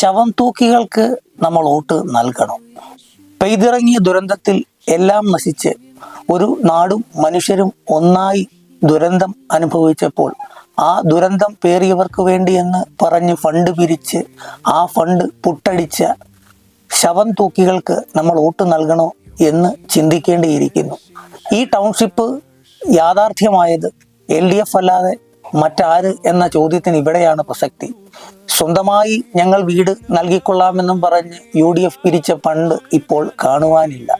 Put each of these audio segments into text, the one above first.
ശവം തൂക്കികൾക്ക് നമ്മൾ വോട്ട് നൽകണം. പെയ്തിറങ്ങിയ ദുരന്തത്തിൽ എല്ലാം നശിച്ച് ഒരു നാടും മനുഷ്യരും ഒന്നായി ദുരന്തം അനുഭവിച്ചപ്പോൾ ആ ദുരന്തം പേറിയവർക്ക് വേണ്ടി എന്ന് പറഞ്ഞ് ഫണ്ട് പിരിച്ച് ആ ഫണ്ട് പുട്ടടിച്ച ശവം തൂക്കികൾക്ക് നമ്മൾ വോട്ട് നൽകണോ എന്ന് ചിന്തിക്കേണ്ടിയിരിക്കുന്നു. ഈ ടൗൺഷിപ്പ് യാഥാർത്ഥ്യമായത് LDF അല്ലാതെ മറ്റാര് എന്ന ചോദ്യത്തിന് ഇവിടെയാണ് പ്രസക്തി. സ്വന്തമായി ഞങ്ങൾ വീട് നൽകിക്കൊള്ളാമെന്നും പറഞ്ഞ് UDF പിരിച്ച ഫണ്ട് ഇപ്പോൾ കാണുവാനില്ല.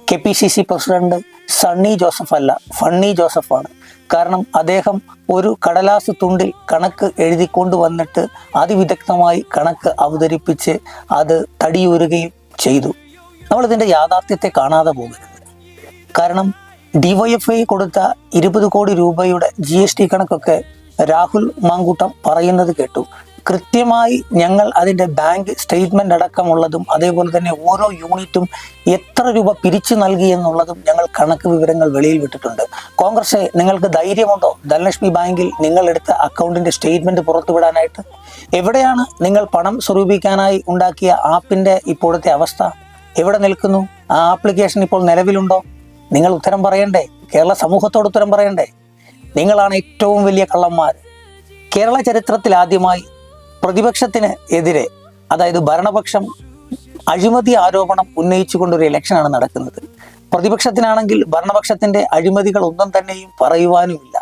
KPCC പ്രസിഡന്റ് സണ്ണി ജോസഫ് അല്ല, ഫണ്ണി ജോസഫാണ്. കാരണം അദ്ദേഹം ഒരു കടലാസ് തുണ്ടിൽ കണക്ക് എഴുതിക്കൊണ്ട് വന്നിട്ട് അതിവിദഗ്ധമായി കണക്ക് അവതരിപ്പിച്ച് അത് തടിയൂരുകയും ചെയ്തു. നമ്മളിതിൻ്റെ യാഥാർത്ഥ്യത്തെ കാണാതെ പോകരുത്. കാരണം DYFI കൊടുത്ത 20 കോടി രൂപയുടെ GST കണക്കൊക്കെ രാഹുൽ മാങ്കൂട്ടം പറയുന്നത് കേട്ടു. കൃത്യമായി ഞങ്ങൾ അതിൻ്റെ ബാങ്ക് സ്റ്റേറ്റ്മെൻ്റ് അടക്കമുള്ളതും അതേപോലെ തന്നെ ഓരോ യൂണിറ്റും എത്ര രൂപ പിരിച്ചു നൽകി എന്നുള്ളതും ഞങ്ങൾ കണക്ക് വിവരങ്ങൾ വെളിയിൽ വിട്ടിട്ടുണ്ട്. കോൺഗ്രസ്, നിങ്ങൾക്ക് ധൈര്യമുണ്ടോ ധനലക്ഷ്മി ബാങ്കിൽ നിങ്ങൾ എടുത്ത അക്കൗണ്ടിൻ്റെ സ്റ്റേറ്റ്മെൻറ്റ് പുറത്തുവിടാനായിട്ട്? എവിടെയാണ് നിങ്ങൾ പണം സ്വരൂപിക്കാനായി ഉണ്ടാക്കിയ ആപ്പിൻ്റെ ഇപ്പോഴത്തെ അവസ്ഥ? എവിടെ നിൽക്കുന്നു? ആ ആപ്ലിക്കേഷൻ ഇപ്പോൾ നിലവിലുണ്ടോ? നിങ്ങൾ ഉത്തരം പറയണ്ടേ? കേരള സമൂഹത്തോട് ഉത്തരം പറയണ്ടേ? നിങ്ങളാണ് ഏറ്റവും വലിയ കള്ളന്മാർ. കേരള ചരിത്രത്തിൽ ആദ്യമായി പ്രതിപക്ഷത്തിന് എതിരെ, അതായത് ഭരണപക്ഷം അഴിമതി ആരോപണം ഉന്നയിച്ചുകൊണ്ടൊരു ഇലക്ഷനാണ് നടക്കുന്നത്. പ്രതിപക്ഷത്തിനാണെങ്കിൽ ഭരണപക്ഷത്തിന്റെ അഴിമതികൾ ഒന്നും തന്നെയും പറയുവാനുമില്ല.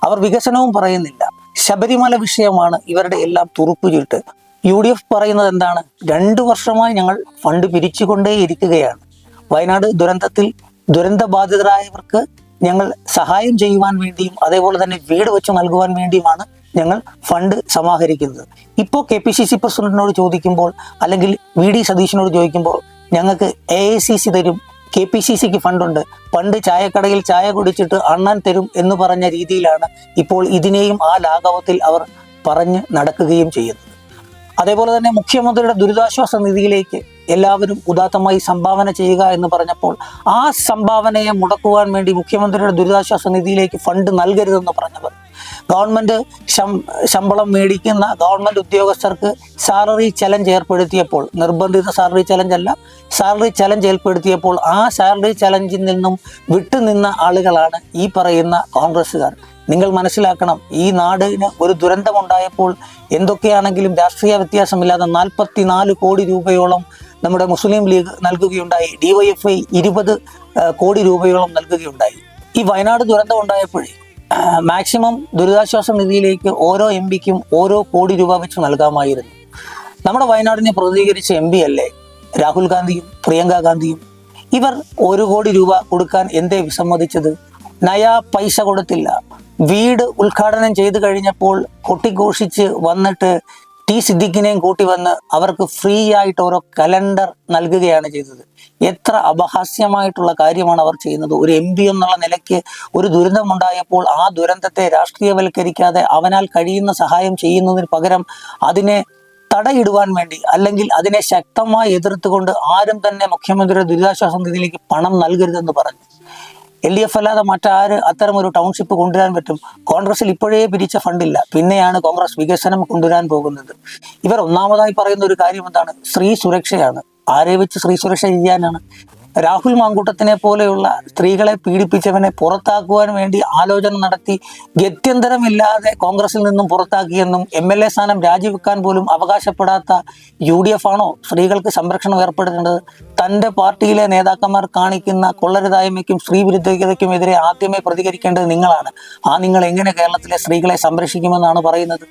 അവർ വികസനവും പറയുന്നില്ല. ശബരിമല വിഷയമാണ് ഇവരുടെ എല്ലാം തുറുപ്പുചീട്ട്. UDF പറയുന്നത് എന്താണ്? 2 വർഷമായി ഞങ്ങൾ ഫണ്ട് പിരിച്ചുകൊണ്ടേയിരിക്കുകയാണ്. വയനാട് ദുരന്തത്തിൽ ദുരന്തബാധിതരായവർക്ക് ഞങ്ങൾ സഹായം ചെയ്യുവാൻ വേണ്ടിയും അതേപോലെ തന്നെ വീട് വെച്ച് നൽകുവാൻ വേണ്ടിയുമാണ് ഞങ്ങൾ ഫണ്ട് സമാഹരിക്കുന്നത്. ഇപ്പോൾ KPCC പ്രസിഡന്റിനോട് ചോദിക്കുമ്പോൾ അല്ലെങ്കിൽ VD സതീശനോട് ചോദിക്കുമ്പോൾ ഞങ്ങൾക്ക് AICC തരും, KPCCക്ക് ഫണ്ടുണ്ട്, പണ്ട് ചായക്കടയിൽ ചായ കുടിച്ചിട്ട് അണ്ണൻ തരും എന്ന് പറഞ്ഞ രീതിയിലാണ് ഇപ്പോൾ ഇതിനെയും ആ ലാഘവത്തിൽ അവർ പറഞ്ഞ് നടക്കുകയും ചെയ്യുന്നത്. അതേപോലെ തന്നെ മുഖ്യമന്ത്രിയുടെ ദുരിതാശ്വാസ നിധിയിലേക്ക് എല്ലാവരും ഉദാത്തമായി സംഭാവന ചെയ്യുക എന്ന് പറഞ്ഞപ്പോൾ ആ സംഭാവനയെ മുടക്കുവാൻ വേണ്ടി മുഖ്യമന്ത്രിയുടെ ദുരിതാശ്വാസ നിധിയിലേക്ക് ഫണ്ട് നൽകരുതെന്ന് പറഞ്ഞവർ, ഗവൺമെൻറ് ശമ്പളം മേടിക്കുന്ന ഗവൺമെൻറ് ഉദ്യോഗസ്ഥർക്ക് സാലറി ചലഞ്ച് ഏർപ്പെടുത്തിയപ്പോൾ, നിർബന്ധിത സാലറി ചലഞ്ച് അല്ല, സാലറി ചലഞ്ച് ഏർപ്പെടുത്തിയപ്പോൾ ആ സാലറി ചലഞ്ചിൽ നിന്നും വിട്ടുനിന്ന ആളുകളാണ് ഈ പറയുന്ന കോൺഗ്രസ്സുകാർ. നിങ്ങൾ മനസ്സിലാക്കണം, ഈ നാടിന് ഒരു ദുരന്തമുണ്ടായപ്പോൾ എന്തൊക്കെയാണെങ്കിലും രാഷ്ട്രീയ വ്യത്യാസമില്ലാതെ 44 കോടി രൂപയോളം നമ്മുടെ മുസ്ലിം ലീഗ് നൽകുകയുണ്ടായി. DYFI 20 കോടി രൂപയോളം നൽകുകയുണ്ടായി. ഈ വയനാട് ദുരന്തം ഉണ്ടായപ്പോഴേ മാക്സിമം ദുരിതാശ്വാസ നിധിയിലേക്ക് ഓരോ MPക്കും ഓരോ കോടി രൂപ വെച്ച് നൽകാമായിരുന്നു. നമ്മുടെ വയനാടിനെ പ്രതിനിധീകരിച്ച MP അല്ലേ രാഹുൽ ഗാന്ധിയും പ്രിയങ്ക ഗാന്ധിയും? ഇവർ 1 കോടി രൂപ കൊടുക്കാൻ എന്തേ വിസമ്മതിച്ചത്? നയാ പൈസ കൊടുത്തില്ല. വീട് ഉദ്ഘാടനം ചെയ്തു കഴിഞ്ഞപ്പോൾ കൊട്ടിഘോഷിച്ച് വന്നിട്ട് T സിദ്ദിഖിനെയും കൂട്ടി വന്ന് അവർക്ക് ഫ്രീ ആയിട്ട് ഓരോ കലണ്ടർ നൽകുകയാണ് ചെയ്തത്. എത്ര അപഹാസ്യമായിട്ടുള്ള കാര്യമാണ് അവർ ചെയ്യുന്നത്. ഒരു MP എന്നുള്ള നിലയ്ക്ക് ഒരു ദുരന്തമുണ്ടായപ്പോൾ ആ ദുരന്തത്തെ രാഷ്ട്രീയവൽക്കരിക്കാതെ അവനാൽ കഴിയുന്ന സഹായം ചെയ്യുന്നതിന് പകരം അതിനെ തടയിടുവാൻ വേണ്ടി അല്ലെങ്കിൽ അതിനെ ശക്തമായി എതിർത്തുകൊണ്ട് ആരും തന്നെ മുഖ്യമന്ത്രിയുടെ ദുരിതാശ്വാസ നിധിയിലേക്ക് പണം നൽകരുതെന്ന് പറഞ്ഞു. LDF അല്ലാതെ മറ്റാര് അത്തരം ഒരു ടൗൺഷിപ്പ് കൊണ്ടുവരാൻ പറ്റും? കോൺഗ്രസിൽ ഇപ്പോഴേ പിരിച്ച ഫണ്ടില്ല, പിന്നെയാണ് കോൺഗ്രസ് വികസനം കൊണ്ടുവരാൻ പോകുന്നത്. ഇവർ ഒന്നാമതായി പറയുന്ന ഒരു കാര്യം എന്താണ്? സ്ത്രീ സുരക്ഷയാണ്. ആരെ വെച്ച് സ്ത്രീ സുരക്ഷ ചെയ്യാനാണ്? രാഹുൽ മാങ്കൂട്ടത്തിനെ പോലെയുള്ള സ്ത്രീകളെ പീഡിപ്പിച്ചവനെ പുറത്താക്കുവാൻ വേണ്ടി ആലോചന നടത്തി ഗത്യന്തരമില്ലാതെ കോൺഗ്രസിൽ നിന്നും പുറത്താക്കിയെന്നും MLA സ്ഥാനം രാജിവെക്കാൻ പോലും അവകാശപ്പെടാത്ത UDF ആണോ സ്ത്രീകൾക്ക് സംരക്ഷണം ഏർപ്പെടുത്തേണ്ടത്? തൻ്റെ പാർട്ടിയിലെ നേതാക്കന്മാർ കാണിക്കുന്ന കൊള്ളരുതായ്മയ്ക്കും സ്ത്രീ വിരുദ്ധതയ്ക്കും എതിരെ ആദ്യമേ പ്രതികരിക്കേണ്ടത് നിങ്ങളാണ്. നിങ്ങൾ എങ്ങനെ കേരളത്തിലെ സ്ത്രീകളെ സംരക്ഷിക്കുമെന്നാണ് പറയുന്നത്?